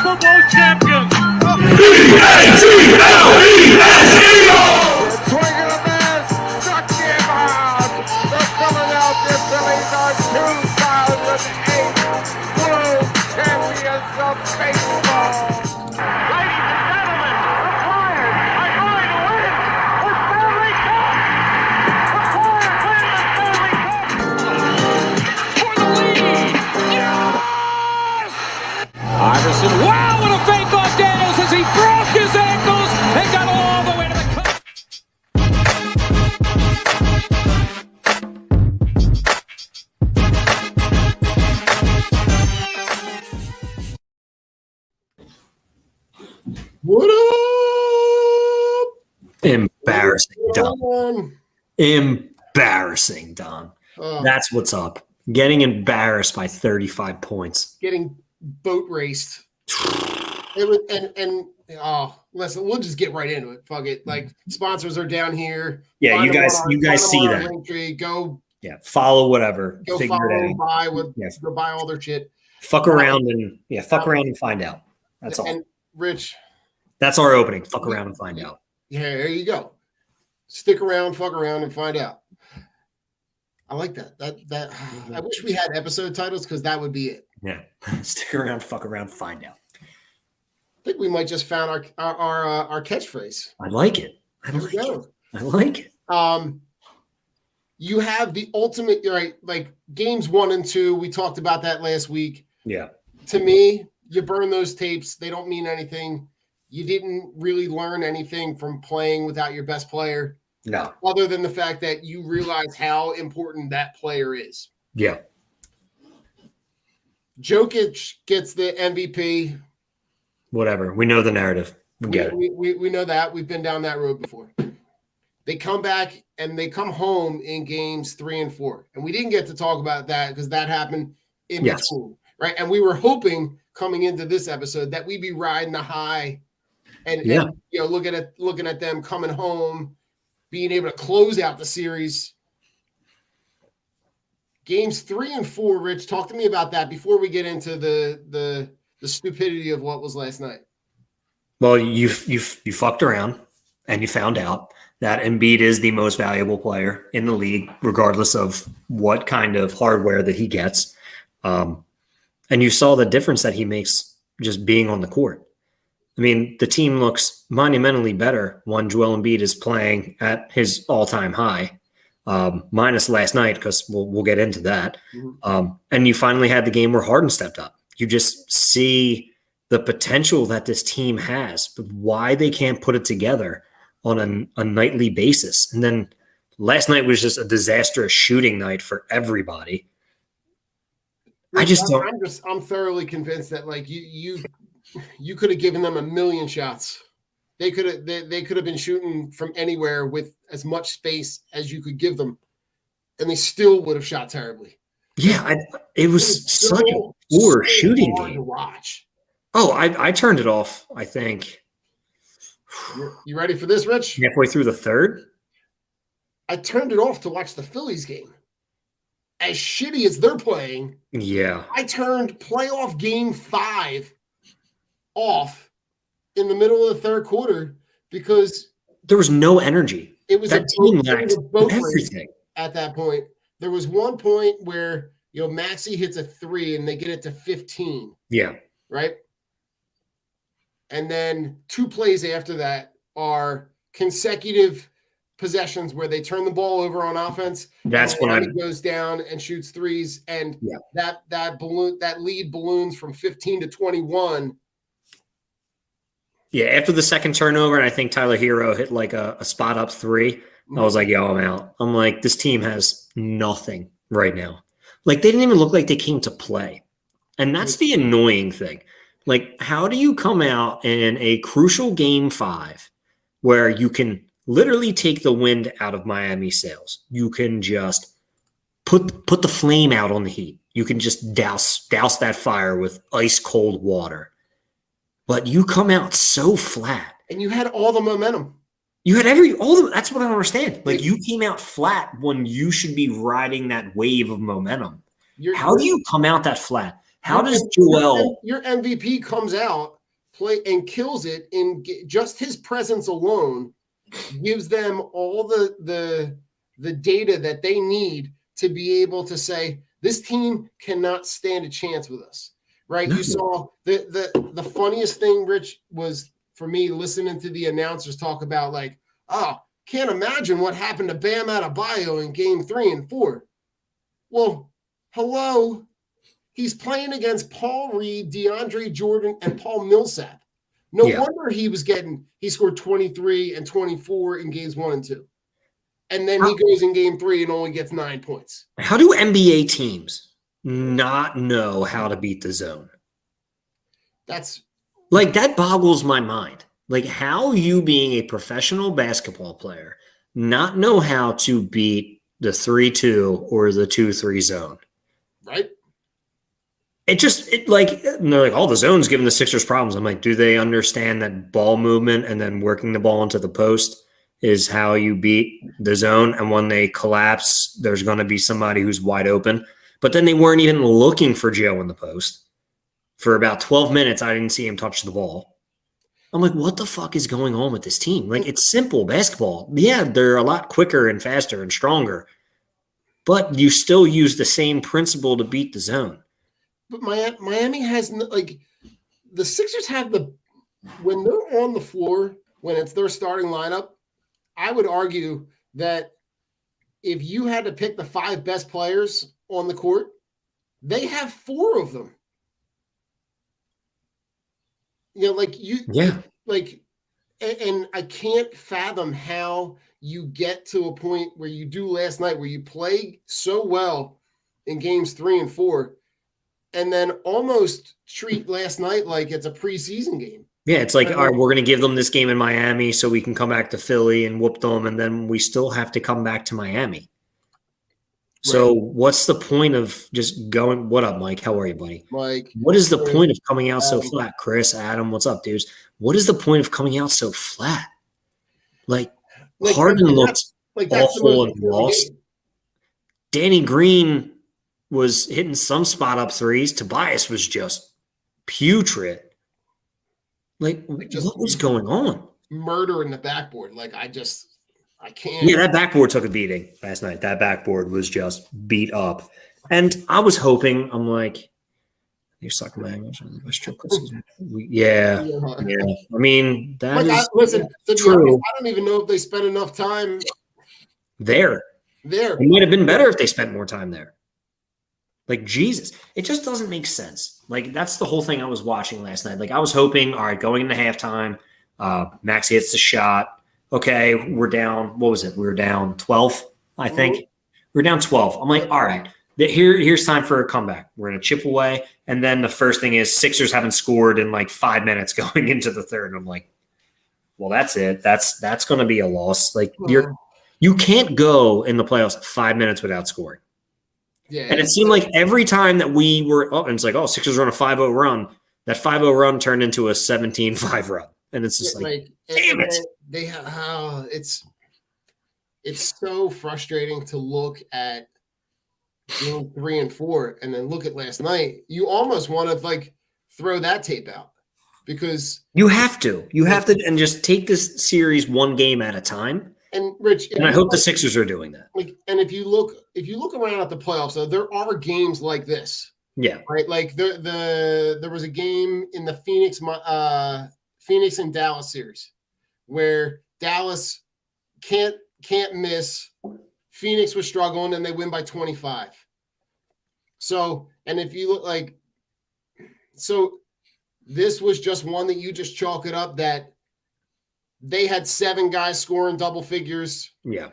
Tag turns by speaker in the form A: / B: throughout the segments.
A: Super Bowl champions.
B: Swing of the miss, struck him out. The Philadelphia Phillies are 2008 World Champions of Baseball.
A: Ladies and gentlemen, the Flyers are going to win the Stanley Cup. The Flyers win the Stanley Cup. For the lead. Yes!
C: Iverson, wow, what a fake off Daniels as he broke his ankles and got all the way to the cup.
D: What up?
E: Embarrassing, Don. Embarrassing, Don. That's what's up. Getting embarrassed by 35 points.
D: Getting boat raced. It was, listen, we'll just get right into it. Fuck it. Like, sponsors are down here.
E: Yeah,
D: Find
E: you
D: them
E: guys
D: on our-
E: see
D: find them on our
E: that.
D: link tree. Go
E: Follow whatever.
D: follow,
E: Figure it out.
D: go buy all their shit.
E: Fuck around and find out. That's all.
D: And Rich,
E: That's our opening. Fuck around and find out.
D: yeah, there you go. Stick around, fuck around, and find out. I like that. That I wish we had episode titles because that would be it.
E: Yeah. Stick around, fuck around, find out.
D: I think we might just found our catchphrase.
E: I like it. I
D: There we
E: like
D: go.
E: it. I like it.
D: You have the ultimate, right? Like games 1 and 2. We talked about that last week.
E: Yeah.
D: To me, you burn those tapes. They don't mean anything. You didn't really learn anything from playing without your best player,
E: No.
D: other than the fact that you realize how important that player is.
E: Yeah.
D: Jokic gets the MVP.
E: Whatever. We know the narrative. We get it.
D: We know that. We've been down that road before. They come back and they come home in games 3 and 4. And we didn't get to talk about that because that happened in between, right? And we were hoping coming into this episode that we'd be riding the high and looking at them coming home, being able to close out the series. Games 3 and 4, Rich, talk to me about that before we get into the stupidity of what was last night.
E: Well, you fucked around and you found out that Embiid is the most valuable player in the league, regardless of what kind of hardware that he gets. And you saw the difference that he makes just being on the court. I mean, the team looks monumentally better when Joel Embiid is playing at his all-time high, minus last night, because we'll get into that. And you finally had the game where Harden stepped up. You just see the potential that this team has, but why they can't put it together on a nightly basis. And then last night was just a disastrous shooting night for everybody. I'm
D: thoroughly convinced that like you could have given them a million shots. They could have been shooting from anywhere with as much space as you could give them, and they still would have shot terribly.
E: Yeah, it was such a poor shooting game
D: to watch.
E: Oh, I turned it off, I think.
D: You ready for this, Rich?
E: Halfway through the third?
D: I turned it off to watch the Phillies game. As shitty as they're playing,
E: yeah,
D: I turned playoff game 5 off in the middle of the third quarter because
E: there was no energy.
D: It was
E: that team lacked
D: everything at that point. There was one point where Maxey hits a 3 and they get it to 15.
E: Yeah.
D: Right. And then 2 plays after that are consecutive possessions where they turn the ball over on offense.
E: That's when
D: he goes down and shoots threes, and that lead balloons from 15 to 21.
E: Yeah, after the second turnover, and I think Tyler Hero hit like a spot up 3. I was like, yo, I'm out. I'm like, this team has nothing right now. Like, they didn't even look like they came to play. And that's the annoying thing. Like, how do you come out in a crucial game 5 where you can literally take the wind out of Miami's sails? You can just put the flame out on the heat. You can just douse that fire with ice cold water. But you come out so flat.
D: And you had all the momentum.
E: You had that's what I don't understand. Like, you came out flat when you should be riding that wave of momentum. How do you come out that flat? How does Joel?
D: Your MVP comes out play and kills it in just his presence alone gives them all the data that they need to be able to say this team cannot stand a chance with us. Right?
E: No.
D: You saw the funniest thing, Rich, was for me listening to the announcers talk about like, oh, can't imagine what happened to Bam Adebayo in game 3 and 4. Well, hello. He's playing against Paul Reed, DeAndre Jordan, and Paul Millsap. No wonder he scored 23 and 24 in games 1 and 2. And then he goes in game 3 and only gets 9 points.
E: How do NBA teams not know how to beat the zone?
D: That's
E: like, that boggles my mind. Like, how you being a professional basketball player not know how to beat the 3-2 or the 2-3 zone.
D: Right.
E: They're like, oh, the zone's giving the Sixers problems. I'm like, do they understand that ball movement and then working the ball into the post is how you beat the zone? And when they collapse, there's going to be somebody who's wide open. But then they weren't even looking for Joe in the post. For about 12 minutes, I didn't see him touch the ball. I'm like, what the fuck is going on with this team? Like, it's simple basketball. Yeah, they're a lot quicker and faster and stronger. But you still use the same principle to beat the zone.
D: But Miami has the Sixers have when they're on the floor, when it's their starting lineup, I would argue that if you had to pick the 5 best players on the court, they have 4 of them. And I can't fathom how you get to a point where you do last night, where you play so well in games 3 and 4, and then almost treat last night like it's a preseason game.
E: Yeah, it's like, all right, we're going to give them this game in Miami so we can come back to Philly and whoop them, and then we still have to come back to Miami. So what's the point of just going – what up, Mike? How are you, buddy?
D: Mike.
E: What is the point of coming out so flat? Chris, Adam, what's up, dudes? What is the point of coming out so flat? Like Harden looked awful and lost. Danny Green was hitting some spot-up threes. Tobias was just putrid. Like, what was going on?
D: Murder in the backboard. I can't.
E: Yeah, that backboard took a beating last night. That backboard was just beat up. And I was hoping, I'm like, you're sucking my English. Yeah. I mean, that is true.
D: I don't even know if they spent enough time
E: there. It might have been better if they spent more time there. Like, Jesus, it just doesn't make sense. Like, that's the whole thing I was watching last night. Like, I was hoping, all right, going into halftime, Maxey hits the shot. Okay, we're down. What was it? We were down 12, I think. We were down 12. I'm like, all right, here's time for a comeback. We're going to chip away. And then the first thing is Sixers haven't scored in like 5 minutes going into the third. I'm like, well, that's it. That's going to be a loss. Like, you can't go in the playoffs 5 minutes without scoring.
D: Yeah,
E: and it seemed like every time that we were and it's like, oh, Sixers run a 5-0 run. That 5-0 run turned into a 17-5 run. And it's just damn it.
D: It's so frustrating to look at game 3 and 4 and then look at last night. You almost want to throw that tape out because
E: you have to and just take this series one game at a time.
D: And Rich,
E: and I hope the Sixers are doing that.
D: And if you look around at the playoffs, though, there are games like this.
E: Yeah.
D: Right. Like there was a game in the Phoenix and Dallas series where Dallas can't miss. Phoenix was struggling and they win by 25. So, and if you look this was just one that you just chalk it up that they had 7 guys scoring double figures.
E: Yeah.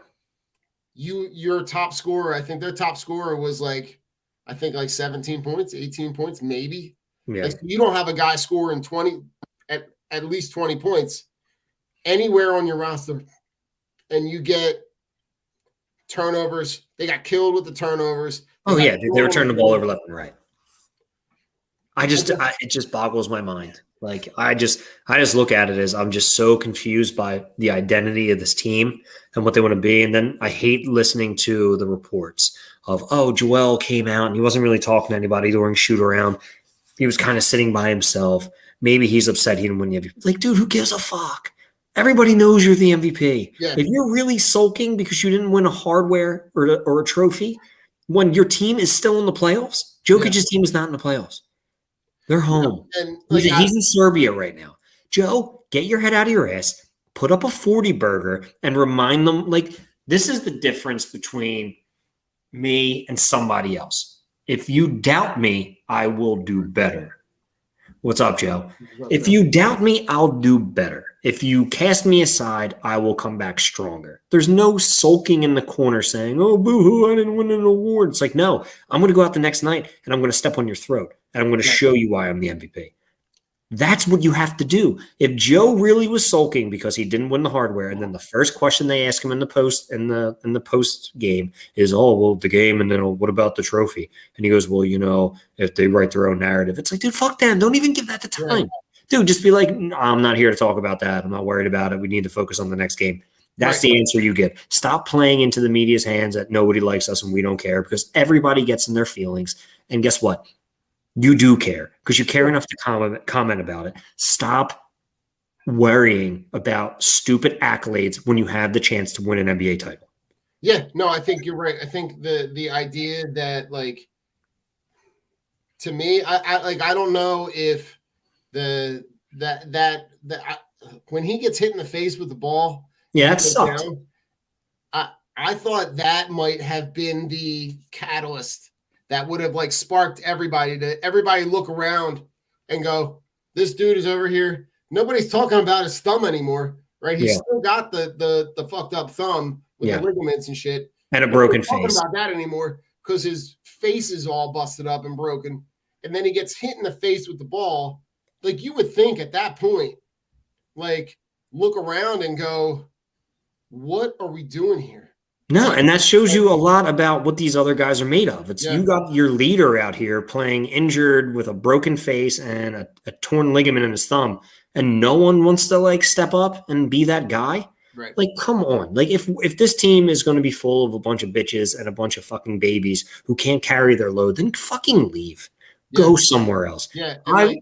D: Your top scorer, I think their top scorer was 17 points, 18 points, maybe.
E: Yeah.
D: You don't have a guy scoring 20 at least 20 points anywhere on your roster, and you get turnovers. They got killed with the turnovers.
E: They were turning the ball over left and right. It just boggles my mind. Like, I just look at it as I'm just so confused by the identity of this team and what they want to be. And then I hate listening to the reports of, oh, Joel came out and he wasn't really talking to anybody during shoot around. He was kind of sitting by himself. Maybe he's upset he didn't win the MVP. Like, dude, who gives a fuck? Everybody knows you're the MVP.
D: Yeah.
E: If you're really sulking because you didn't win a hardware or a trophy, when your team is still in the playoffs, Jokic's team is not in the playoffs. They're home.
D: And like,
E: He's in Serbia right now. Joe, get your head out of your ass, put up a 40 burger, and remind them, like, this is the difference between me and somebody else. If you doubt me, I will do better. What's up, Joe? If you doubt me, I'll do better. If you cast me aside, I will come back stronger. There's no sulking in the corner saying, oh, boo-hoo, I didn't win an award. It's like, no, I'm going to go out the next night and I'm going to step on your throat and I'm going to show you why I'm the MVP. That's what you have to do. If Joe really was sulking because he didn't win the hardware, and then the first question they ask him in the post game is, "Oh, well, the game, and then what about the trophy?" And he goes, "Well, if they write their own narrative." It's like, dude, fuck them. Don't even give that the time. Right. Dude, just be like, no, I'm not here to talk about that. I'm not worried about it. We need to focus on the next game. That's the answer you give. Stop playing into the media's hands that nobody likes us and we don't care, because everybody gets in their feelings. And guess what? You do care because you care enough to comment about it. Stop worrying about stupid accolades when you have the chance to win an NBA title.
D: Yeah, no, I think you're right. I think the idea that, like, to me, I don't know if when he gets hit in the face with the ball,
E: that sucked.
D: I thought that might have been the catalyst that would have, like, sparked everybody look around and go, this dude is over here. Nobody's talking about his thumb anymore, right? He's still got the fucked up thumb with the ligaments and shit.
E: And a broken face.
D: Nobody's talking about that anymore because his face is all busted up and broken. And then he gets hit in the face with the ball. Like, you would think at that point, like, look around and go, what are we doing here?
E: No, and that shows you a lot about what these other guys are made of. You got your leader out here playing injured with a broken face and a torn ligament in his thumb, and no one wants to, like, step up and be that guy.
D: Right.
E: Like, come on. Like, if this team is going to be full of a bunch of bitches and a bunch of fucking babies who can't carry their load, then fucking leave. Yeah. Go somewhere else.
D: Yeah. I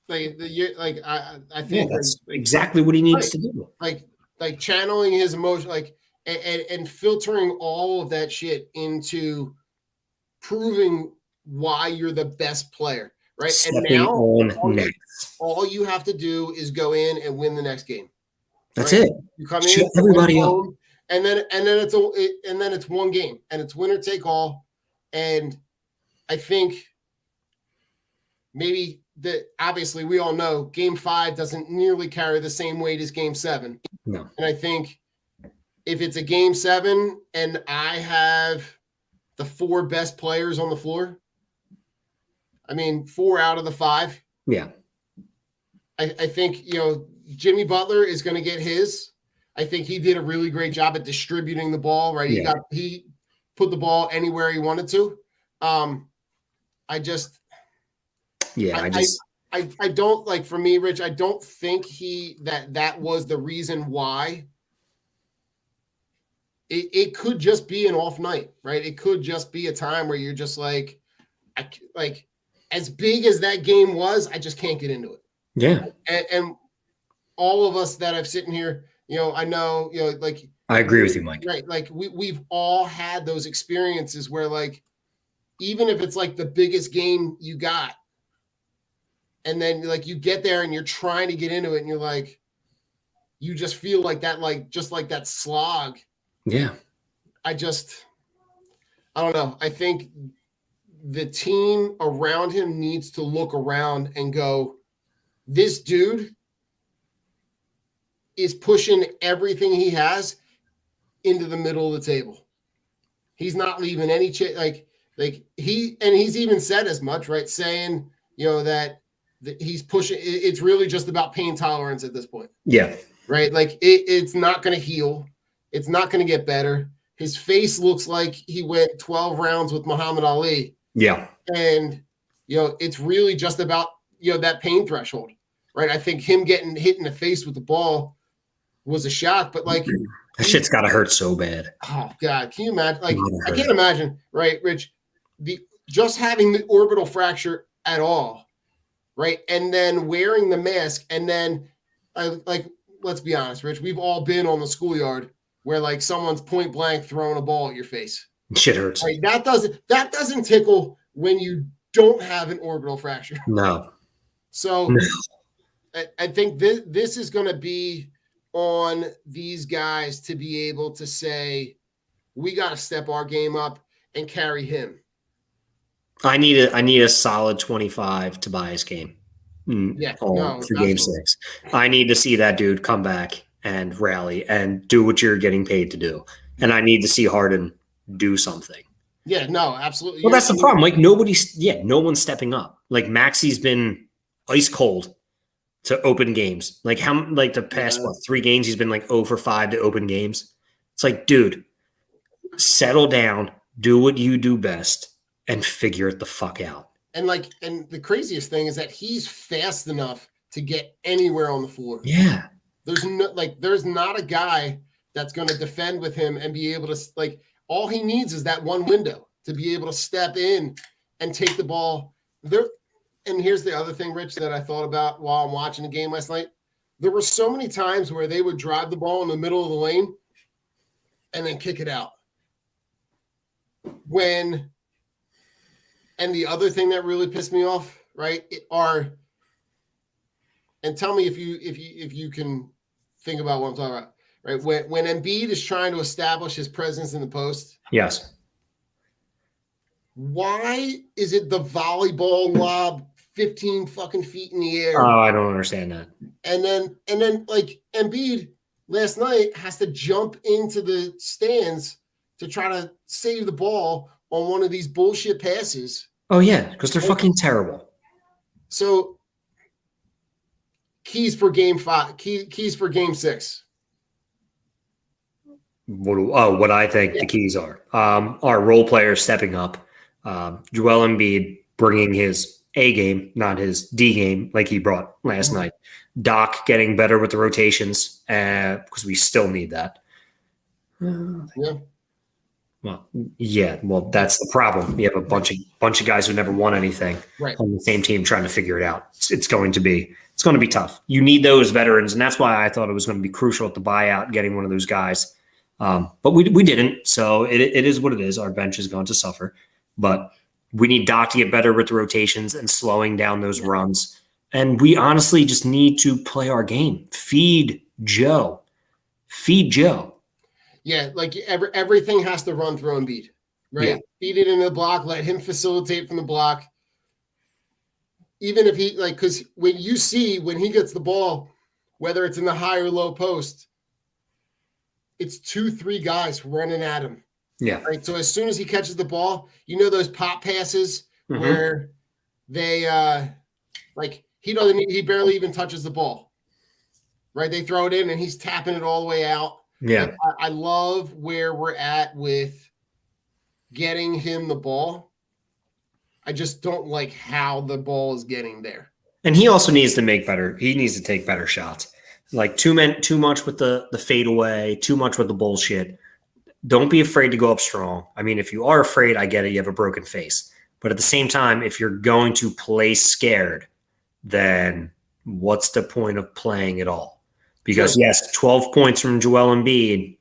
D: think
E: that's exactly what he needs to do.
D: Like channeling his emotion, like, and filtering all of that shit into proving why you're the best player, right?
E: Stepping
D: and now
E: all
D: you have to do is go in and win the next game.
E: That's right?
D: You come
E: Shut
D: in,
E: everybody up,
D: and then it's one game, and it's winner take all. And I think maybe obviously we all know Game 5 doesn't nearly carry the same weight as Game 7.
E: No,
D: and I think if it's a Game 7 and I have the 4 best players on the floor, I mean, 4 out of the 5.
E: Yeah.
D: I think, Jimmy Butler is going to get his. I think he did a really great job at distributing the ball, right?
E: Yeah.
D: He put the ball anywhere he wanted to. I don't, like, for me, Rich, I don't think that was the reason why. It could just be an off night, right? It could just be a time where you're just like as big as that game was, I just can't get into it.
E: Yeah.
D: And all of us that have sitting here, I know, like,
E: I agree with you, Mike.
D: Right. Like, we've all had those experiences where, like, even if it's like the biggest game you got, and then, like, you get there and you're trying to get into it and you're like, you just feel like that, like, just like that slog.
E: Yeah.
D: I don't know. I think the team around him needs to look around and go, this dude is pushing everything he has into the middle of the table. He's not leaving any he's even said as much, right? Saying, that he's pushing. It's really just about pain tolerance at this point.
E: Yeah.
D: Right. Like, it's not going to heal. It's not going to get better. His face looks like he went 12 rounds with Muhammad Ali.
E: Yeah.
D: And, it's really just about, that pain threshold, right? I think him getting hit in the face with the ball was a shock, but, like,
E: that shit's got to hurt so bad.
D: Oh God. Can you imagine? Like, I can't imagine, right, Rich, just having the orbital fracture at all, right? And then wearing the mask, and then like, let's be honest, Rich, we've all been on the schoolyard where like someone's point blank throwing a ball at your face.
E: Shit hurts.
D: Right? That doesn't tickle when you don't have an orbital fracture.
E: No.
D: So I think this is going to be on these guys to be able to say, we got to step our game up and carry him.
E: I need a solid 25 Tobias game. For game 6. I need to see that dude come back and rally and do what you're getting paid to do. And I need to see Harden do something.
D: Yeah, no, absolutely.
E: Well, that's the problem. Like no one's stepping up. Like Maxi's been ice cold to open games. Like the past 3 games, he's been like 0 for 5 to open games. It's like, dude, settle down, do what you do best, and figure it the fuck out.
D: And the craziest thing is that he's fast enough to get anywhere on the floor.
E: Yeah.
D: There's not a guy that's going to defend with him and be able to all he needs is that one window to be able to step in and take the ball there. And here's the other thing, Rich, that I thought about while I'm watching the game last night. There were so many times where they would drive the ball in the middle of the lane and then kick it out. And the other thing that really pissed me off, right, and tell me if you can think about what I'm talking about, right? When Embiid is trying to establish his presence in the post.
E: Yes.
D: Why is it the volleyball lob 15 fucking feet in the air?
E: Oh, I don't understand that.
D: And then like Embiid last night has to jump into the stands to try to save the ball on one of these bullshit passes.
E: Oh yeah, because they're fucking terrible.
D: So keys for game 5, keys for game 6.
E: What I think the keys are role players stepping up. Joel Embiid bringing his A game, not his D game, like he brought last night. Doc getting better with the rotations because we still need that. Well, that's the problem. You have a bunch of guys who never won anything on the same team trying to figure it out. It's going to be tough. You need those veterans, and that's why I thought it was going to be crucial at the buyout, getting one of those guys. But we didn't, so it is what it is. Our bench is going to suffer, but we need Doc to get better with the rotations and slowing down those runs. And we honestly just need to play our game. Feed Joe.
D: Yeah, like everything has to run through Embiid, right?
E: Yeah.
D: Feed it in the block, let him facilitate from the block. Even if he because when he gets the ball, whether it's in the high or low post, it's 2-3 guys running at him.
E: Yeah.
D: Right. So as soon as he catches the ball, those pop passes where they he barely even touches the ball. Right. They throw it in and he's tapping it all the way out.
E: Yeah.
D: I love where we're at with getting him the ball. I just don't like how the ball is getting there.
E: And he also needs to make better. He needs to take better shots. Like too much with the fadeaway, too much with the bullshit. Don't be afraid to go up strong. I mean, if you are afraid, I get it. You have a broken face. But at the same time, if you're going to play scared, then what's the point of playing at all? Because, yes, 12 points from Joel Embiid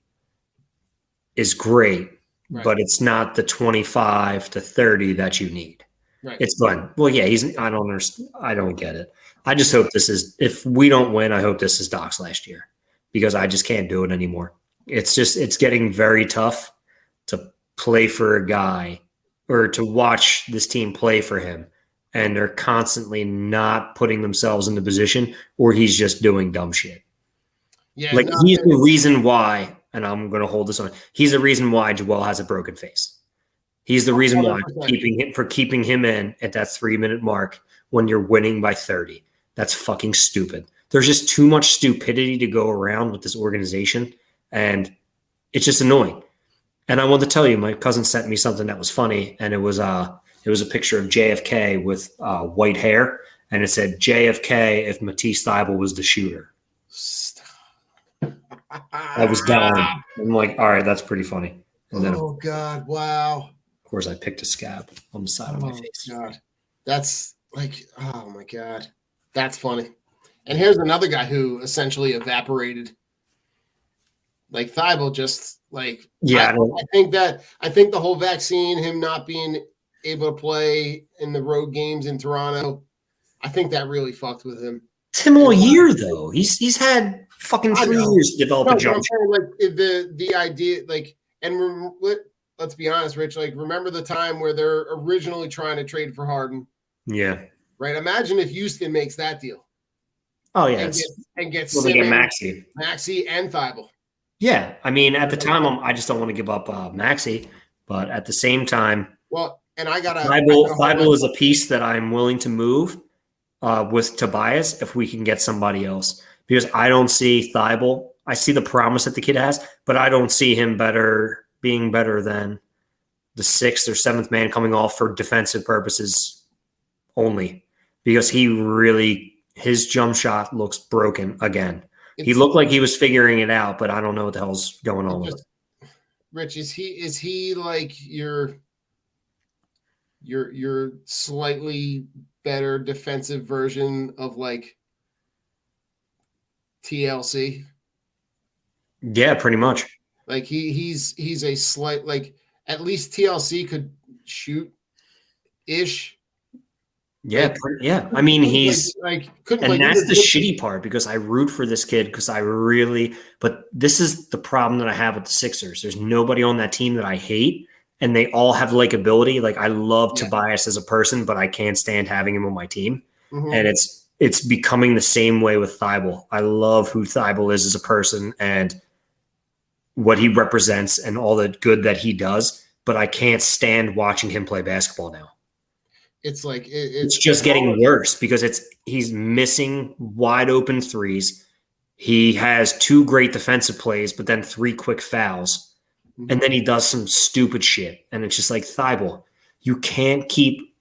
E: is great, but it's not the 25 to 30 that you need.
D: Right.
E: It's fun. Well, yeah, I don't understand. I don't get it. I just hope if we don't win, I hope this is Doc's last year because I just can't do it anymore. It's getting very tough to play for a guy or to watch this team play for him. And they're constantly not putting themselves in the position or he's just doing dumb shit. Yeah, he's the reason why, and I'm going to hold this on. He's the reason why Joel has a broken face. He's the reason why keeping him in at that 3-minute mark when you're winning by 30. That's fucking stupid. There's just too much stupidity to go around with this organization, and it's just annoying. And I want to tell you, my cousin sent me something that was funny, and it was a picture of JFK with white hair, and it said JFK if Matisse Thybulle was the shooter. I was dying. I'm like, all right, that's pretty funny. And then,
D: God, wow.
E: Of course, I picked a scab on the side of my face.
D: God, that's like, oh my God, that's funny. And here's another guy who essentially evaporated. Like Thibault just like,
E: Yeah,
D: I think the whole vaccine, him not being able to play in the road games in Toronto, I think that really fucked with him.
E: it's him all
D: And
E: year though. He's had fucking
D: I
E: 3
D: know.
E: years to develop
D: No,
E: a
D: but
E: jump
D: I'm
E: shot.
D: saying like the idea, like, and let's be honest, Rich. Like, remember the time where they're originally trying to trade for Harden,
E: Yeah.
D: right? Imagine if Houston makes that deal
E: Oh yeah.
D: and gets
E: Well, they get
D: Simmons,
E: Maxey.
D: Maxey, and Thibault.
E: Yeah, I mean, at the time, I just don't want to give up Maxey, but at the same time,
D: Well, and I got a
E: Thibault is a piece that I'm willing to move with Tobias if we can get somebody else, because I don't see Thibault. I see the promise that the kid has, but I don't see him being better than the sixth or seventh man coming off for defensive purposes only, because his jump shot looks broken again. He looked like he was figuring it out, but I don't know what the hell's going on with it.
D: Rich, is he like your slightly better defensive version of like TLC?
E: Yeah, pretty much.
D: Like he's a slight, like, at least TLC could shoot ish.
E: Yeah,
D: Like,
E: yeah. I mean, he's
D: couldn't
E: and
D: play
E: that's
D: either.
E: the shitty part, because I root for this kid because but this is the problem that I have with the Sixers. There's nobody on that team that I hate, and they all have likability. Like, I love Tobias as a person, but I can't stand having him on my team.
D: Mm-hmm.
E: And it's becoming the same way with Thibault. I love who Thibault is as a person and what he represents and all the good that he does, but I can't stand watching him play basketball now.
D: It's like
E: it's just getting worse because he's missing wide open threes. He has 2 great defensive plays, but then 3 quick fouls. Mm-hmm. And then he does some stupid shit. And it's just like, Thibault, you can't keep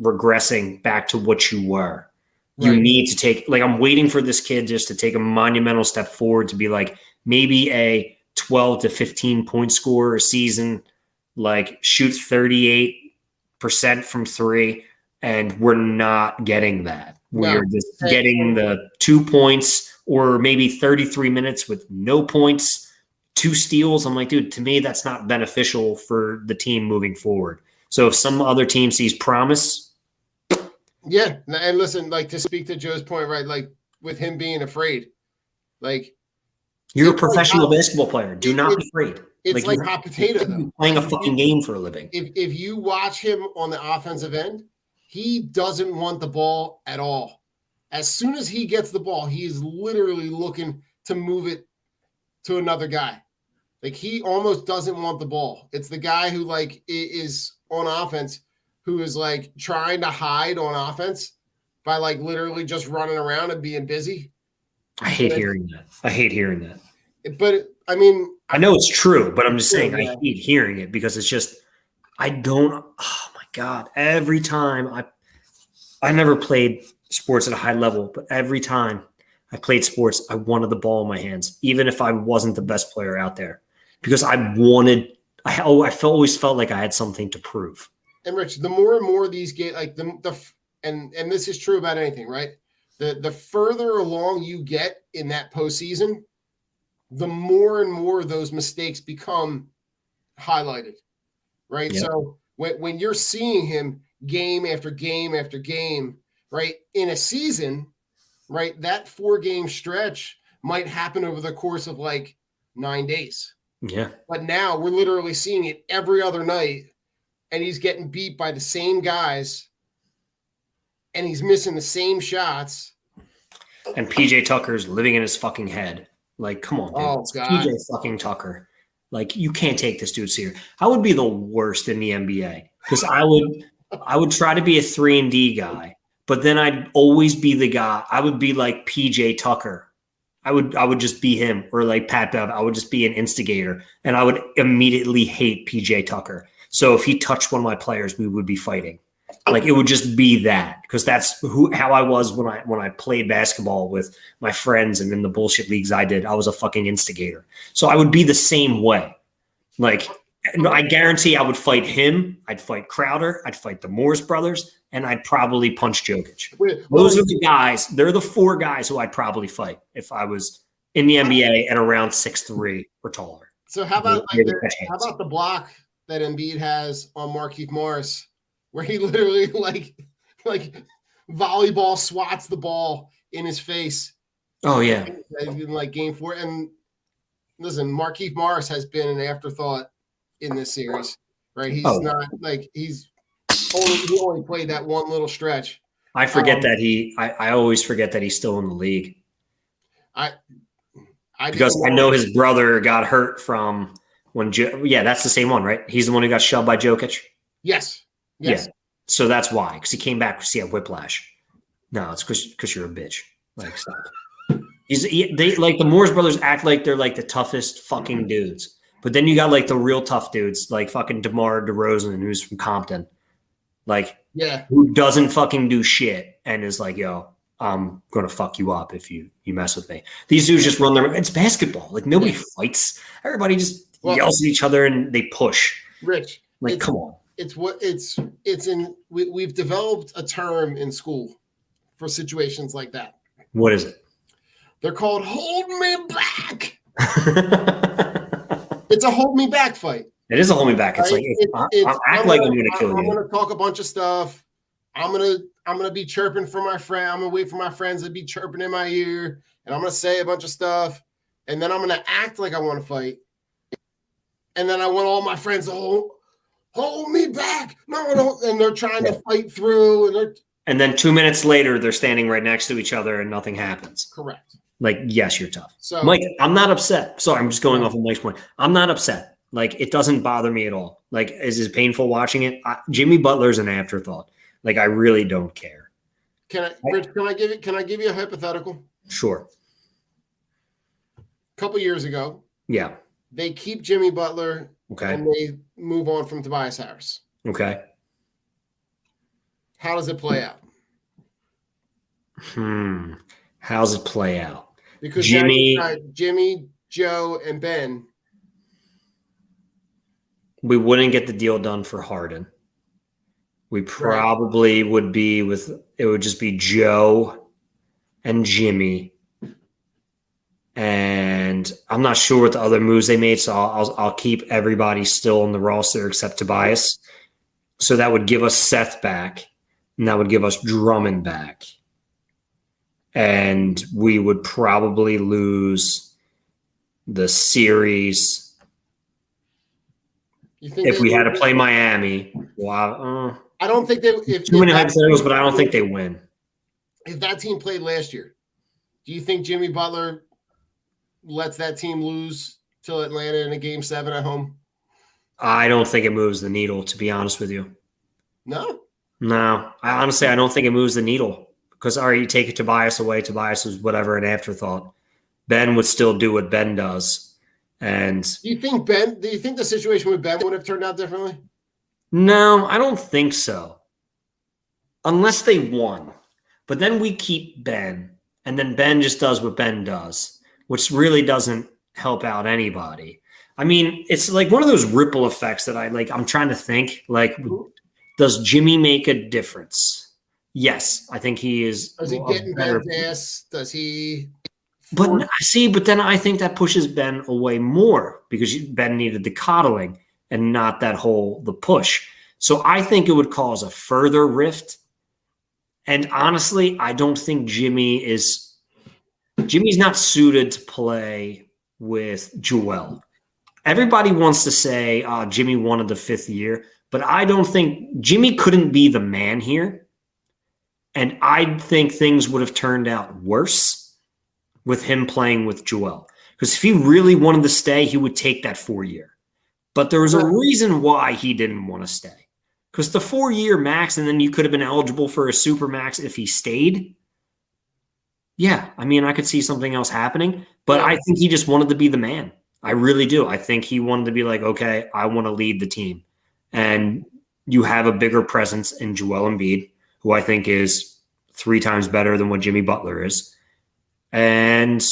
E: regressing back to what you were. Right. You need to I'm waiting for this kid just to take a monumental step forward to be like maybe a 12 to 15 point scorer a season, like shoot 38% from 3, and we're not getting that. We're just getting the 2 points or maybe 33 minutes with no points, 2 steals. I'm like, dude, to me, that's not beneficial for the team moving forward. So if some other team sees promise.
D: Yeah. And listen, like, to speak to Joe's point, right? Like, with him being afraid, like,
E: you're a professional basketball player. Do not be afraid.
D: It's like hot potato, though.
E: Playing a fucking game for a living.
D: If you watch him on the offensive end, he doesn't want the ball at all. As soon as he gets the ball, he is literally looking to move it to another guy. Like, he almost doesn't want the ball. It's the guy who, like, is on offense, who is, like, trying to hide on offense by, like, literally just running around and being busy.
E: I hate hearing that.
D: But I mean,
E: I know it's true, but I'm just saying I hate hearing it because it's just, oh my God. Every time I never played sports at a high level, but every time I played sports, I wanted the ball in my hands, even if I wasn't the best player out there, because I always felt like I had something to prove.
D: And Rich, the more and more these get like and this is true about anything, right? The further along you get in that postseason, the more and more those mistakes become highlighted, right? Yep. So when you're seeing him game after game after game, right, in a season, right, that 4-game stretch might happen over the course of like 9 days.
E: Yeah.
D: But now we're literally seeing it every other night, and he's getting beat by the same guys, and he's missing the same shots.
E: And PJ Tucker's living in his fucking head. Like, come on, dude.
D: Oh, God.
E: PJ fucking Tucker. Like, you can't take this dude serious. I would be the worst in the NBA because I would try to be a 3-and-D guy, but then I'd always be the guy. I would be like PJ Tucker. I would just be him, or like Pat Bev. I would just be an instigator, and I would immediately hate PJ Tucker. So if he touched one of my players, we would be fighting. Like, it would just be that, because that's how I was when I played basketball with my friends and in the bullshit leagues I did. I was a fucking instigator. So I would be the same way. Like, I guarantee I would fight him. I'd fight Crowder. I'd fight the Morris brothers. and I'd probably punch Jokic.
D: Well,
E: Those are the guys. They're the 4 guys who I'd probably fight if I was in the NBA and around 6'3" or taller.
D: so how about
E: Maybe catch
D: how
E: hands.
D: about the block that Embiid has on Markieff Morris, where he literally like volleyball swats the ball in his face
E: Oh yeah,
D: in like game 4? And listen, Markieff Morris has been an afterthought in this series, right? He's
E: Oh.
D: not like he only played that one little stretch.
E: I forget that I always forget that he's still in the league because I know his brother got hurt from when. Yeah, that's the same one, right? He's the one who got shoved by Jokic.
D: Yes.
E: Yeah, so that's why, because he came back because he had whiplash. No, it's because you're a bitch. Like, stop. They like the Morris brothers act like they're like the toughest fucking dudes, but then you got like the real tough dudes like fucking DeMar DeRozan, who's from Compton, like who doesn't fucking do shit and is like, yo, I'm gonna fuck you up if you mess with me. These dudes just run their. It's basketball. Like nobody fights. Everybody just yells at each other and they push.
D: Rich,
E: like come on.
D: We've developed a term in school for situations like that.
E: What is it?
D: They're called hold me back. It's a hold me back fight.
E: It is a hold me back. It's like I'm going to kill you.
D: I'm going to talk a bunch of stuff. I'm gonna be chirping for my friend. I'm gonna wait for my friends to be chirping in my ear, and I'm gonna say a bunch of stuff, and then I'm gonna act like I want to fight, and then I want all my friends to hold me back. No, and they're trying to fight through,
E: and then 2 minutes later, they're standing right next to each other, and nothing happens.
D: Correct.
E: Like, yes, you're tough.
D: So,
E: Mike, I'm not upset. Sorry, I'm just going off of Mike's point. I'm not upset. Like, it doesn't bother me at all. Like, is it painful watching it? Jimmy Butler's an afterthought. Like, I really don't care.
D: Rich, can I give you a hypothetical?
E: Sure.
D: A couple years ago,
E: yeah,
D: they keep Jimmy Butler,
E: okay,
D: and they move on from Tobias Harris.
E: Okay.
D: How does it play out?
E: How's it play out?
D: Because
E: Jimmy,
D: Joe, and Ben.
E: We wouldn't get the deal done for Harden. We probably would be it would just be Joe and Jimmy. And I'm not sure what the other moves they made, so I'll keep everybody still on the roster except Tobias. So that would give us Seth back, and that would give us Drummond back. And we would probably lose the series if we had to play Miami. Wow.
D: I don't think they
E: too many hypotheticals, but I don't think they win.
D: If that team played last year, do you think Jimmy Butler lets that team lose to Atlanta in a game 7 at home?
E: I don't think it moves the needle, to be honest with you.
D: No.
E: I don't think it moves the needle. Because you take Tobias away. Tobias is whatever, an afterthought. Ben would still do what Ben does. And
D: do you think the situation with Ben would have turned out differently?
E: No, I don't think so. Unless they won. But then we keep Ben, and then Ben just does what Ben does, which really doesn't help out anybody. I mean, it's like one of those ripple effects that I'm trying to think, like, does Jimmy make a difference? Yes, I think he is.
D: Does he get in Ben's ass? Does he?
E: But then I think that pushes Ben away more because Ben needed the coddling and not the push. So I think it would cause a further rift. And honestly, I don't think Jimmy's not suited to play with Joel. Everybody wants to say Jimmy wanted the 5th year, but I don't think Jimmy couldn't be the man here. And I think things would have turned out worse with him playing with Joel. Because if he really wanted to stay, he would take that 4-year. But there was a reason why he didn't want to stay. Because the 4-year max, and then you could have been eligible for a super max if he stayed. Yeah, I mean, I could see something else happening. But I think he just wanted to be the man. I really do. I think he wanted to be like, okay, I want to lead the team. And you have a bigger presence in Joel Embiid, who I think is 3 times better than what Jimmy Butler is. And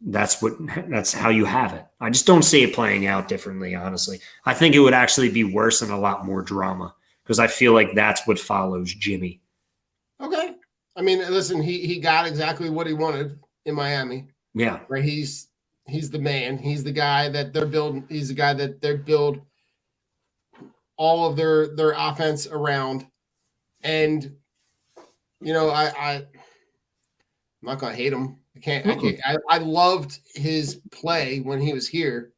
E: that's how you have it. I just don't see it playing out differently, honestly. I think it would actually be worse and a lot more drama because I feel like that's what follows Jimmy.
D: Okay. I mean, listen, he got exactly what he wanted in Miami.
E: Yeah.
D: Right. He's the man. He's the guy that they're building. He's the guy that they build all of their offense around. And I'm not gonna hate him. I loved his play when he was here.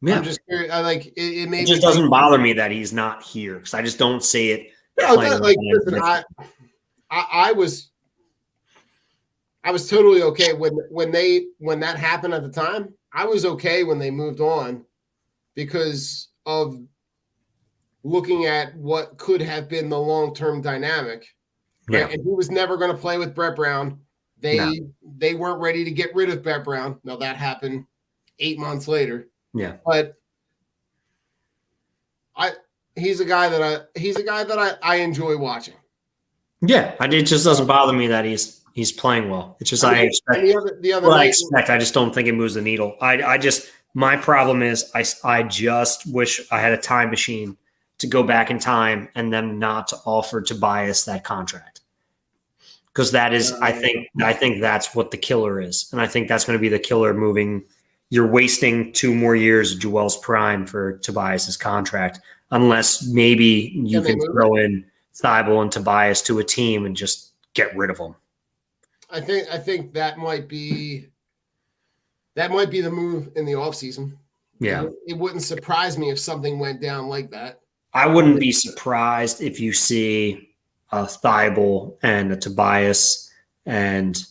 E: Yeah.
D: I'm just curious. It made
E: It just
D: me
E: doesn't bother me that he's not here because I just don't see it.
D: listen, I was totally okay when that happened at the time. I was okay when they moved on because of looking at what could have been the long-term dynamic. Right?
E: Yeah.
D: And he was never going to play with Brett Brown. They weren't ready to get rid of Brett Brown. Now that happened 8 months later.
E: Yeah.
D: But he's a guy that I enjoy watching.
E: Yeah. It just doesn't bother me that he's playing well. It's just I expect
D: the other
E: what I
D: night,
E: expect. I just don't think it moves the needle. My problem is I just wish I had a time machine to go back in time and them not to offer Tobias that contract. Because that is, I think that's what the killer is. And I think that's going to be the killer moving. You're wasting 2 more years of Joel's prime for Tobias's contract, unless maybe you can throw in Thibault and Tobias to a team and just get rid of them.
D: I think that might be the move in the offseason.
E: Yeah.
D: It wouldn't surprise me if something went down like that.
E: I wouldn't be surprised if you see a Thibault and a Tobias and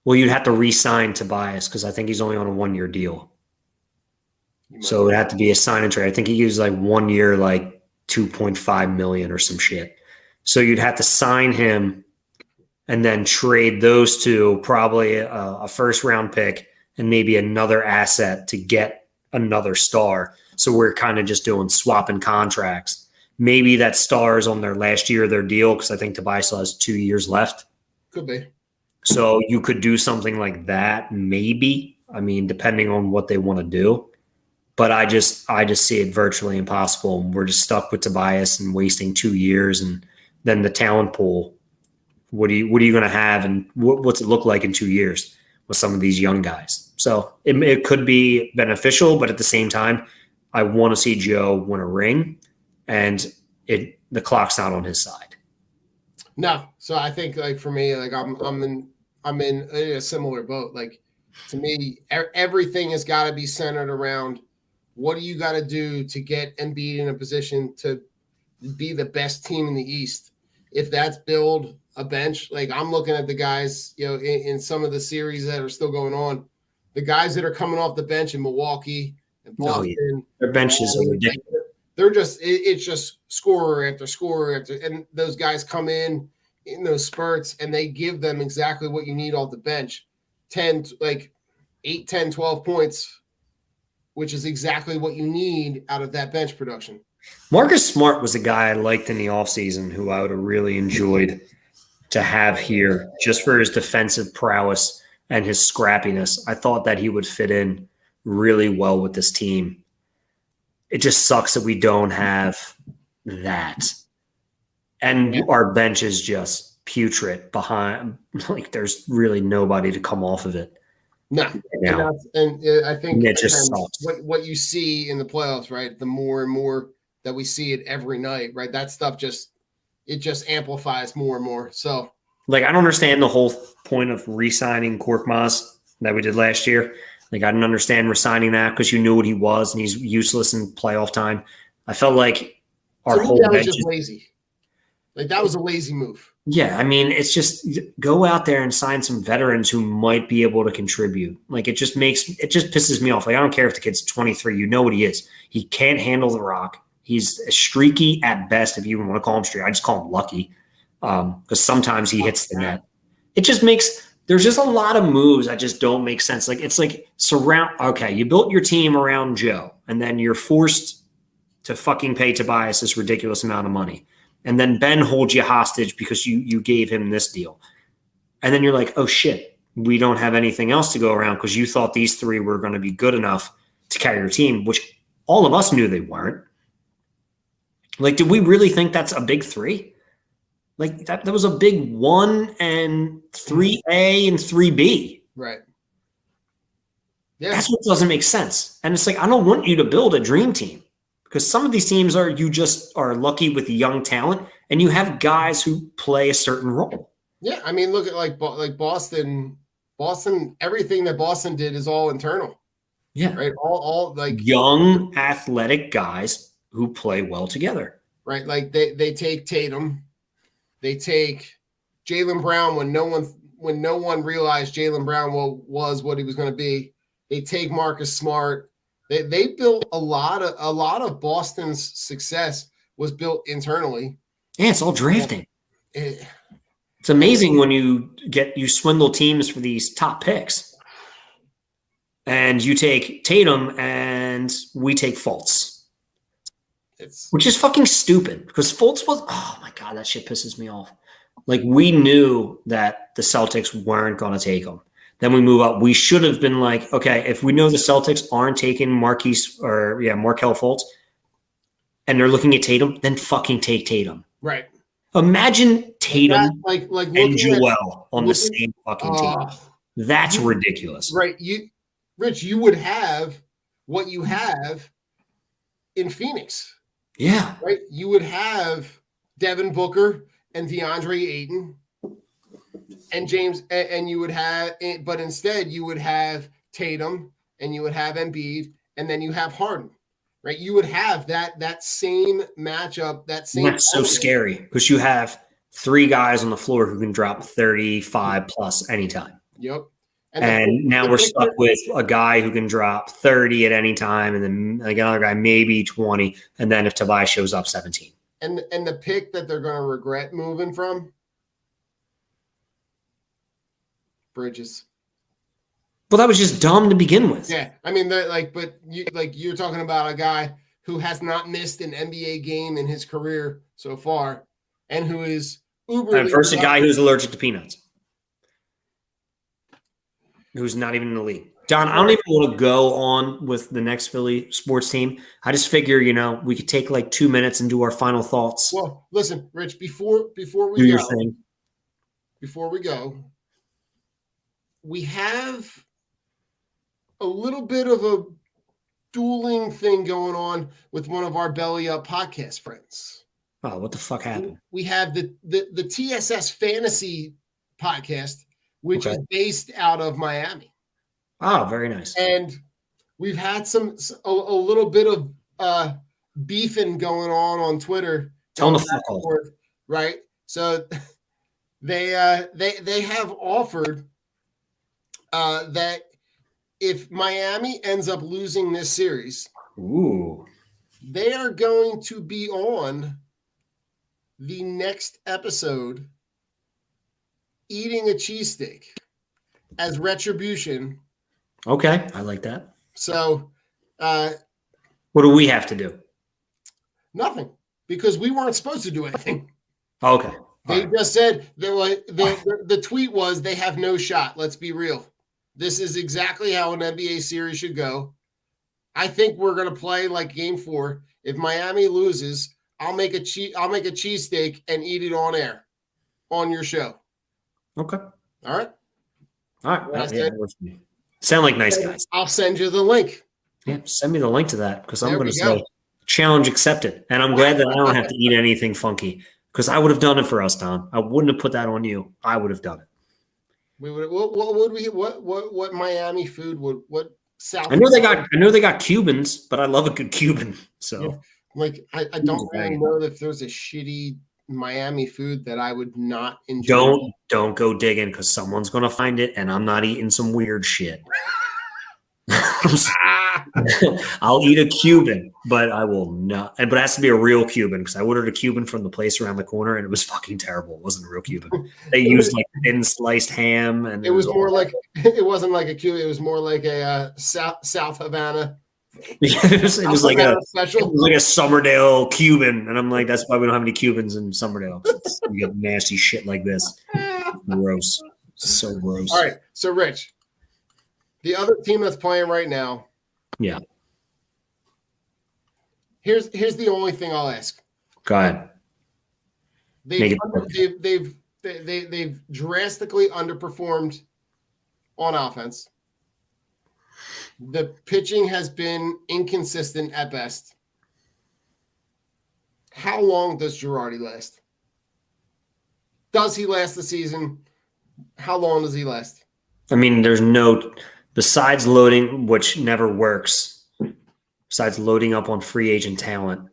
E: you'd have to re-sign Tobias because I think he's only on a 1-year deal. So it would have to be a sign and trade. I think he gives 1 year, $2.5 million or some shit. So you'd have to sign him and then trade those two, probably a first-round pick and maybe another asset to get another star. So we're kind of just doing swapping contracts. Maybe that star is on their last year of their deal because I think Tobias still has 2 years left.
D: Could be.
E: So you could do something like that, maybe. I mean, depending on what they want to do. But I just see it virtually impossible. We're just stuck with Tobias and wasting 2 years, and then the talent pool. What are you going to have, and what's it look like in 2 years with some of these young guys? So it could be beneficial, but at the same time, I want to see Joe win a ring, and the clock's not on his side.
D: No, so I think for me, I'm in a similar boat. To me, everything has got to be centered around what do you got to do to get Embiid in a position to be the best team in the East. If that's build a bench, I'm looking at the guys, in some of the series that are still going on, the guys that are coming off the bench in Milwaukee and Boston,
E: their benches are ridiculous.
D: They're it's just scorer after scorer after, and those guys come in those spurts and they give them exactly what you need off the bench. 8, 10, 12 points, which is exactly what you need out of that bench production.
E: Marcus Smart was a guy I liked in the offseason who I would have really enjoyed to have here just for his defensive prowess and his scrappiness. I thought that he would fit in really well with this team. It just sucks that we don't have that. And our bench is just putrid behind. There's really nobody to come off of it.
D: No. And I think
E: it just sucks.
D: What you see in the playoffs, right? The more and more that we see it every night, right? That stuff just amplifies more and more. So
E: I don't understand the whole point of re-signing Korkmaz that we did last year. I didn't understand resigning that because you knew what he was and he's useless in playoff time. I felt like our whole bench
D: was just lazy. That was a lazy move.
E: Yeah, I mean, it's just go out there and sign some veterans who might be able to contribute. It just pisses me off. I don't care if the kid's 23. You know what he is. He can't handle the rock. He's streaky at best, if you even want to call him streaky. I just call him lucky because sometimes he hits the net. It just there's just a lot of moves that just don't make sense. You built your team around Joe, and then you're forced to fucking pay Tobias this ridiculous amount of money. And then Ben holds you hostage because you gave him this deal. And then you're like, oh shit, we don't have anything else to go around because you thought these 3 were going to be good enough to carry your team, which all of us knew they weren't. Did we really think that's a big 3? Like that was a big 1 and 3A and 3B.
D: Right. Yeah.
E: That's what doesn't make sense. And it's like, I don't want you to build a dream team because some of these teams you just are lucky with young talent and you have guys who play a certain role.
D: Yeah. I mean, look at like Boston, everything that Boston did is all internal.
E: Yeah.
D: Right. All like
E: young athletic guys who play well together.
D: Right. Like they take Tatum, they take Jaylen Brown when no one realized Jaylen Brown was what he was going to be. They take Marcus Smart. They built a lot of Boston's success was built internally.
E: Yeah, it's all drafting. It's amazing when you swindle teams for these top picks. And you take Tatum and we take Fultz. Which is fucking stupid because Fultz was, oh my God, that shit pisses me off. Like we knew that the Celtics weren't going to take him. Then we move up. We should have been like, okay, if we know the Celtics aren't taking Markelle Fultz and they're looking at Tatum, then fucking take Tatum.
D: Right.
E: Imagine Tatum
D: like
E: and Joel on the same fucking team. That's ridiculous.
D: Right. Rich, you would have what you have in Phoenix.
E: Yeah.
D: Right. You would have Devin Booker and DeAndre Ayton and James, and you would have, but instead you would have Tatum and you would have Embiid and then you have Harden. Right. You would have that same matchup, that's
E: so scary because you have 3 guys on the floor who can drop 35 plus anytime.
D: Yep.
E: And now we're stuck with a guy who can drop 30 at any time, and then like another guy maybe 20, and then if Tobias shows up, 17.
D: And the pick that they're going to regret moving from Bridges.
E: Well, that was just dumb to begin with.
D: Yeah, I mean, you're talking about a guy who has not missed an NBA game in his career so far, and who is uber.
E: First, a guy who's allergic to peanuts. Who's not even in the league. Don, I don't even want to go on with the next Philly sports team. I just figure, we could take like 2 minutes and do our final thoughts.
D: Well, listen, Rich, before we
E: do your thing.
D: Before we go, we have a little bit of a dueling thing going on with one of our Belly Up podcast friends.
E: Oh, what the fuck happened?
D: We have the TSS Fantasy podcast, which is based out of Miami.
E: Oh, very nice.
D: And we've had a little bit of beefing going on Twitter.
E: Tell them to fuck off.
D: Right? So they have offered that if Miami ends up losing this series, they are going to be on the next episode eating a cheesesteak as retribution.
E: Okay, I like that.
D: So
E: what do we have to do?
D: Nothing, because we weren't supposed to do anything.
E: Okay.
D: They just said the tweet was they have no shot. Let's be real. This is exactly how an NBA series should go. I think we're going to play like Game 4. If Miami loses, I'll make a cheesesteak and eat it on air on your show.
E: Okay.
D: All right.
E: Sound like nice guys.
D: I'll send you the link.
E: Yeah, send me the link to that because I'm going to say challenge accepted. And I'm glad that I don't have to eat anything funky because I would have done it for us, Don. I wouldn't have put that on you. I would have done it.
D: We would. What Miami food would? What South?
E: I know they got Cubans, but I love a good Cuban. So,
D: I don't really know if there's a shitty Miami food that I would not enjoy.
E: Don't go digging because someone's gonna find it, and I'm not eating some weird shit. I'll eat a Cuban, but I will not. But it has to be a real Cuban because I ordered a Cuban from the place around the corner, and it was fucking terrible. It wasn't a real Cuban. They used like thin sliced ham, and
D: it was more like it wasn't like a Cuban. It was more like a South Havana.
E: it was like a Somerdale Cuban, and I'm like, that's why we don't have any Cubans in Somerdale. You get nasty shit like this. Gross, so gross.
D: All right, so Rich, the other team that's playing right now.
E: Yeah.
D: Here's the only thing I'll ask.
E: Go ahead.
D: They've drastically underperformed on offense. The pitching has been inconsistent at best. How long does Girardi last? Does he last the season? How long does he last?
E: I mean, there's no, besides loading, which never works, besides loading up on free agent talent,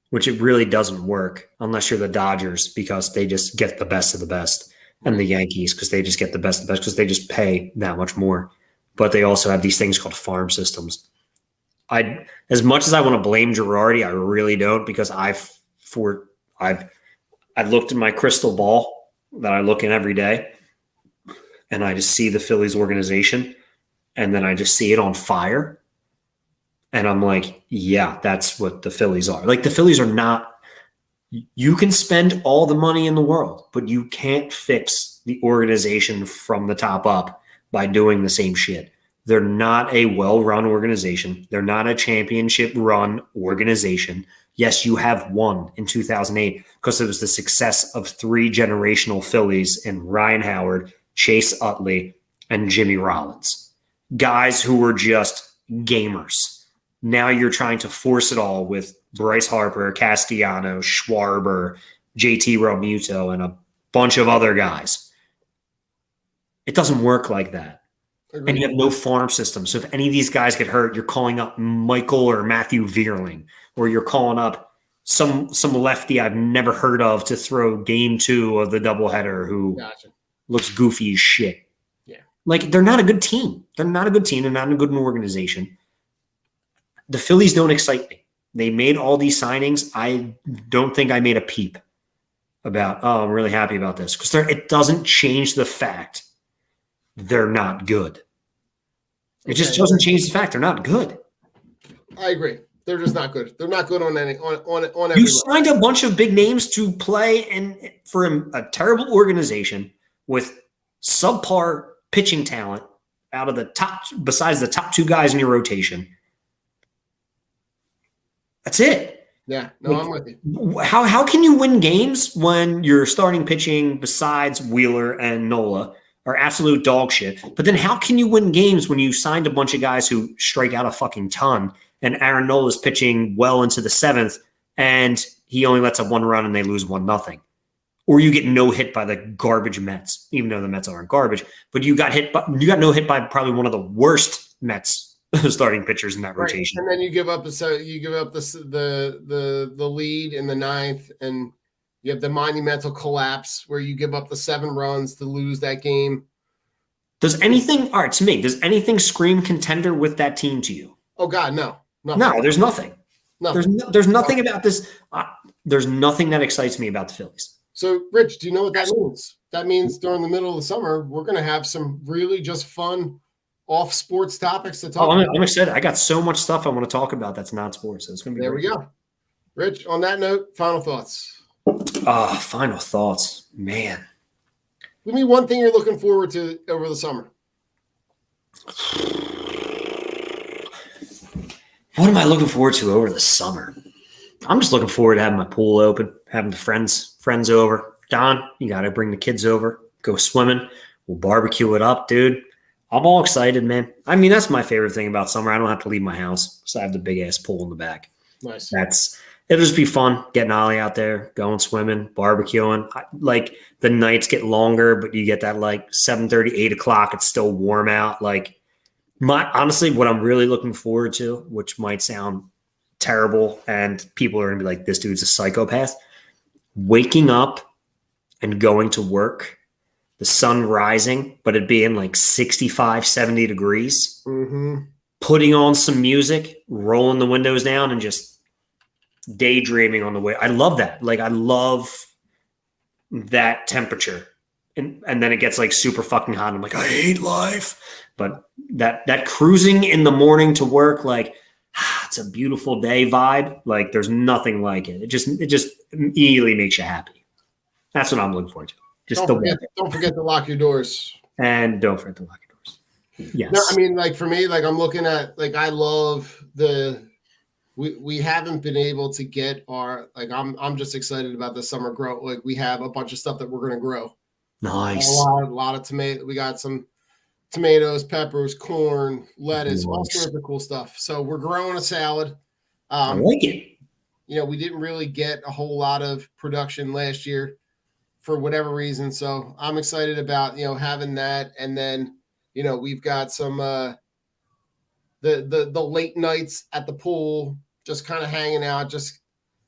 E: which it really doesn't work unless you're the Dodgers because they just get the best of the best, and the Yankees because they just get the best of the best because they just pay that much more. But they also have these things called farm systems. As much as I want to blame Girardi, I really don't, because I looked in my crystal ball that I look in every day, and I just see the Phillies organization, and then I just see it on fire. And I'm like, yeah, that's what the Phillies are. Like, the Phillies are not, you can spend all the money in the world, but you can't fix the organization from the top up by doing the same shit. They're not a well-run organization. They're not a championship-run organization. Yes, you have won in 2008 because it was the success of 3 generational Phillies in Ryan Howard, Chase Utley, and Jimmy Rollins. Guys who were just gamers. Now you're trying to force it all with Bryce Harper, Castellanos, Schwarber, JT Realmuto, and a bunch of other guys. It doesn't work like that. Agreed. And you have no farm system. So if any of these guys get hurt, you're calling up Michael or Matthew Vierling, or you're calling up some lefty I've never heard of to throw game 2 of the doubleheader who looks goofy as shit.
D: Yeah.
E: Like, they're not a good team. They're not a good team. They're not a good organization. The Phillies don't excite me. They made all these signings. I don't think I made a peep about, I'm really happy about this, because it doesn't change the fact they're not good. It just doesn't change the fact they're not good.
D: I agree. They're just not good. They're not good on any on every
E: You
D: level.
E: signed a bunch of big names to play for a terrible organization with subpar pitching talent out of the top, besides the top 2 guys in your rotation. That's it.
D: Yeah, no, I'm with you.
E: How can you win games when your starting pitching besides Wheeler and Nola are absolute dog shit? But then how can you win games when you signed a bunch of guys who strike out a fucking ton, and Aaron Nola's pitching well into the 7th and he only lets up 1 run and they lose 1-0? Or you get no hit by the garbage Mets, even though the Mets aren't garbage, but you got no hit by probably one of the worst Mets starting pitchers in that rotation.
D: And then you give up the lead in the 9th, and you have the monumental collapse where you give up the 7 runs to lose that game.
E: Does anything scream contender with that team to you?
D: Oh God, no.
E: No, there's nothing. There's nothing about this. There's nothing that excites me about the Phillies.
D: So, Rich, do you know what that means? That means during the middle of the summer, we're going to have some really just fun off sports topics to talk about.
E: I'm excited. I got so much stuff I want to talk about that's not sports. So it's going to be
D: great. We go. Rich, on that note, final thoughts.
E: Final thoughts. Man.
D: Give me one thing you're looking forward to over the summer.
E: What am I looking forward to over the summer? I'm just looking forward to having my pool open, having the friends over. Don, you got to bring the kids over, go swimming. We'll barbecue it up, dude. I'm all excited, man. I mean, that's my favorite thing about summer. I don't have to leave my house, so I have the big-ass pool in the back.
D: Nice.
E: It'll just be fun getting Ollie out there, going swimming, barbecuing. Like, the nights get longer, but you get that, like, 7:30, 8 o'clock. It's still warm out. Like, honestly, what I'm really looking forward to, which might sound terrible, and people are going to be like, this dude's a psychopath, waking up and going to work, the sun rising, but it being like 65, 70 degrees, putting on some music, rolling the windows down, and just daydreaming on the way. I love that. Like, I love that temperature. And then it gets like super fucking hot. And I'm like, I hate life. But that cruising in the morning to work, like, it's a beautiful day vibe. Like, there's nothing like it. It just immediately makes you happy. That's what I'm looking forward to.
D: Don't forget to lock your doors.
E: And don't forget to lock your doors. Yes.
D: No, I mean, like, for me, like, I'm looking at, like, I love the we haven't been able to get our I'm just excited about the summer grow. Like we have a bunch of stuff that we're gonna grow.
E: Nice.
D: A lot of tomato. We got some tomatoes, peppers, corn, lettuce, all
E: Nice.
D: sorts of cool stuff. So we're growing a salad.
E: I like it.
D: We didn't really get a whole lot of production last year for whatever reason. So I'm excited about, having that. And then, we've got some the late nights at the pool, just kind of hanging out, just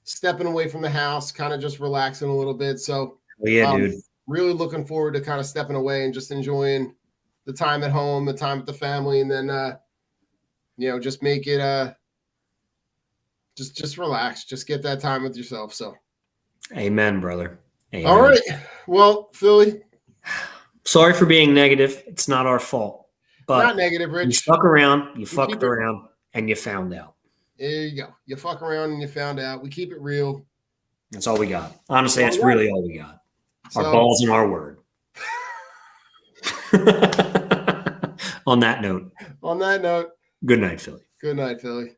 D: stepping away from the house, kind of just relaxing a little bit. So
E: Dude.
D: Really looking forward to kind of stepping away and just enjoying the time at home, the time with the family, and then just make it just relax, just get that time with yourself. So
E: amen, brother. Amen.
D: All right. Well, Philly.
E: Sorry for being negative. It's not our fault. But
D: not negative, Rich.
E: You stuck around, you fucked around, and you found out.
D: There you go. You fuck around and you found out. We keep it real.
E: That's all we got. Honestly, that's really all we got. Our balls and our word. On that note.
D: Good
E: night, Philly.
D: Good night, Philly.